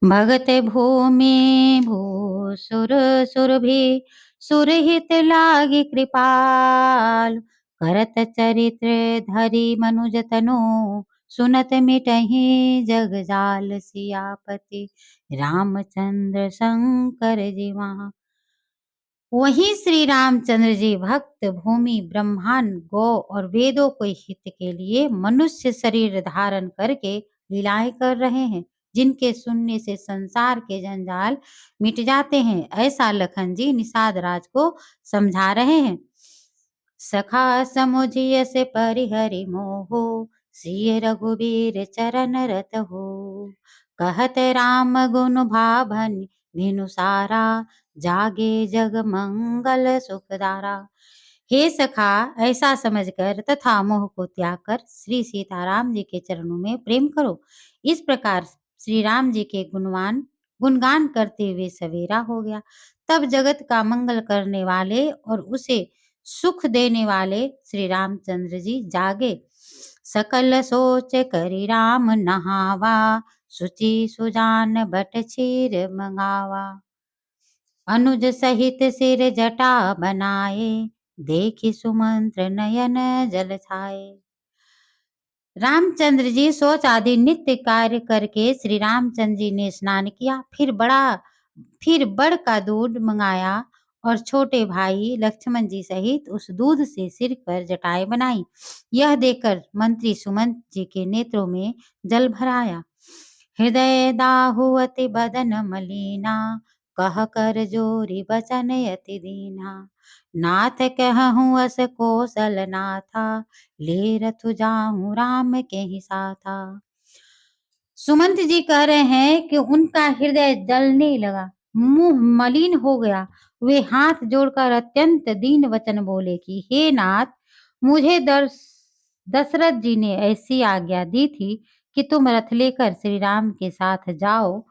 भगत भूमि भूसुर सुरभि सुरहित लागी कृपाल। करत चरित्र धरि मनुज तनु सुनत मिटहि जग जाल। सियापति रामचंद्र शंकर जी वहाँ। वहीं श्री रामचंद्र जी भक्त भूमि ब्रह्मांड गौ और वेदों के हित के लिए मनुष्य शरीर धारण करके लीलाएं कर रहे हैं, जिनके सुनने से संसार के जंजाल मिट जाते हैं। ऐसा लखन जी निषाद राज को समझा रहे हैं। सखा समुझिय से परिहरि मोहो सिय रघुबीर चरण रत हो। कहत राम गुण भाभन भिनु सारा जागे जग मंगल सुखदारा। हे सखा, ऐसा समझकर तथा मोह को त्याग कर श्री सीताराम जी के चरणों में प्रेम करो। इस प्रकार श्री राम जी के गुणगान करते हुए सवेरा हो गया। तब जगत का मंगल करने वाले और उसे सुख देने वाले श्री रामचंद्र जी जागे। सकल सोच करी राम नहावा सुचि सुजान बट चीर मंगावा। अनुज सहित सिर जटा बनाए देखी सुमंत्र नयन जल छाए। रामचंद्र जी सोच आदि नित्य कार्य करके श्री रामचंद्र जी ने स्नान किया। फिर बड़ का दूध मंगाया और छोटे भाई लक्ष्मण जी सहित उस दूध से सिर पर जटाएं बनाई। यह देखकर मंत्री सुमंत जी के नेत्रों में जल भर आया। हृदय दाहु अति बदन मलिना कह कर जोरी बचन अति दीना। नाथ कहूँ अस कौशल नाथा ले रथु जाऊं राम के ही साथा। सुमंत जी कह रहे हैं कि उनका हृदय जलने लगा, मुंह मलिन हो गया। वे हाथ जोड़कर अत्यंत दीन वचन बोले कि हे नाथ, मुझे दशरथ जी ने ऐसी आज्ञा दी थी कि तुम रथ लेकर श्री राम के साथ जाओ।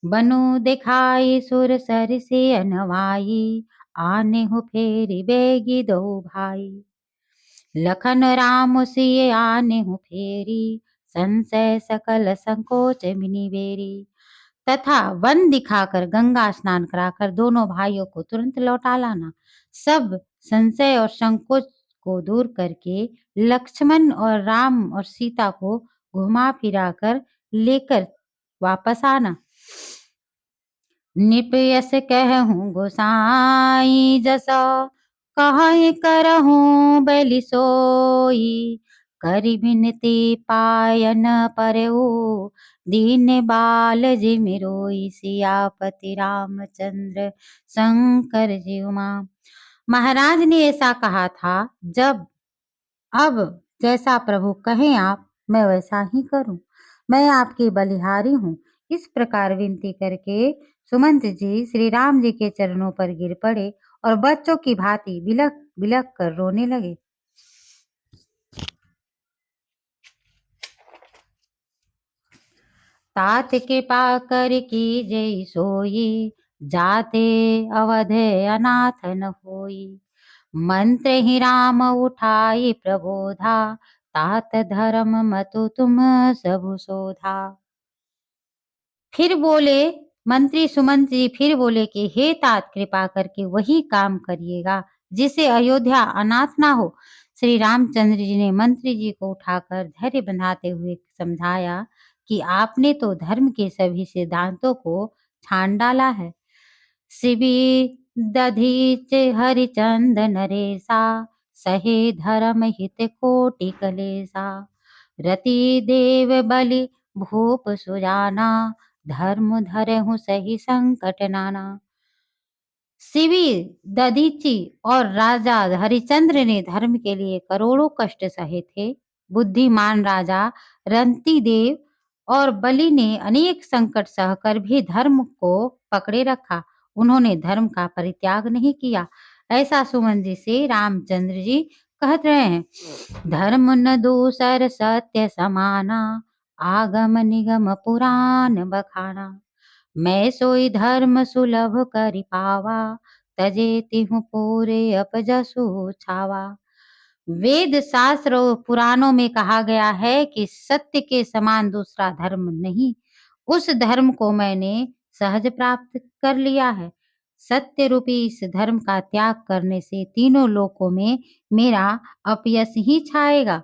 बनु दिखाई सुर सर से अनवाई आने हो फेरी बेगी दो भाई। लखन राम सिए आने हो फेरी संशय सकल संकोच मिनी बेरी। तथा वन दिखाकर गंगा स्नान कराकर दोनों भाइयों को तुरंत लौटा लाना। सब संशय और संकोच को दूर करके लक्ष्मण और राम और सीता को घुमा फिरा कर लेकर वापस आना। निपयस कहूँ गोसाई जसो कहीं करहूँ बैली सोई। करी बिनती पायन परऊ दीन बाल जिमि रोई। सियापति रामचंद्र शंकर जी उमा। महाराज ने ऐसा कहा था, अब जैसा प्रभु कहें आप, मैं वैसा ही करूं। मैं आपकी बलिहारी हूँ। इस प्रकार विनती करके सुमंत जी श्री राम जी के चरणों पर गिर पड़े और बच्चों की भांति बिलख बिलख कर रोने लगे। तात कृपा कर की जय सोई जाते अवध अनाथ न होई। मंत्र ही राम उठाई प्रबोधा तात धर्म मतु तुम सबु सोधा। फिर बोले मंत्री सुमंत जी, फिर बोले कि हे तात, कृपा करके वही काम करिएगा जिसे अयोध्या अनाथ ना हो। श्री रामचंद्र जी ने मंत्री जी को उठाकर धैर्य बंधाते हुए समझाया कि आपने तो धर्म के सभी सिद्धांतों को छान डाला है। शिवी दधीच हरिचंद नरेसा सहे धर्म हित कोटि कलेसा। रति देव बलि भूप सुजाना धर्म धरहु सही संकट नाना। शिवी दधीची और राजा हरिचंद्र ने धर्म के लिए करोड़ों कष्ट सहे थे। बुद्धिमान राजा रंती देव और बलि ने अनेक संकट सहकर भी धर्म को पकड़े रखा। उन्होंने धर्म का परित्याग नहीं किया। ऐसा सुमन जी से रामचंद्र जी कहते रहे हैं। धर्म न दूसर सत्य समाना आगम निगम पुराण बखाना। मैं सोई धर्म सुलभ करि पावा तजे तिहु पूरे अपजसु छावा। वेद शास्त्र और पुराणों में कहा गया है कि सत्य के समान दूसरा धर्म नहीं। उस धर्म को मैंने सहज प्राप्त कर लिया है। सत्य रूपी इस धर्म का त्याग करने से तीनों लोकों में मेरा अपयश ही छाएगा।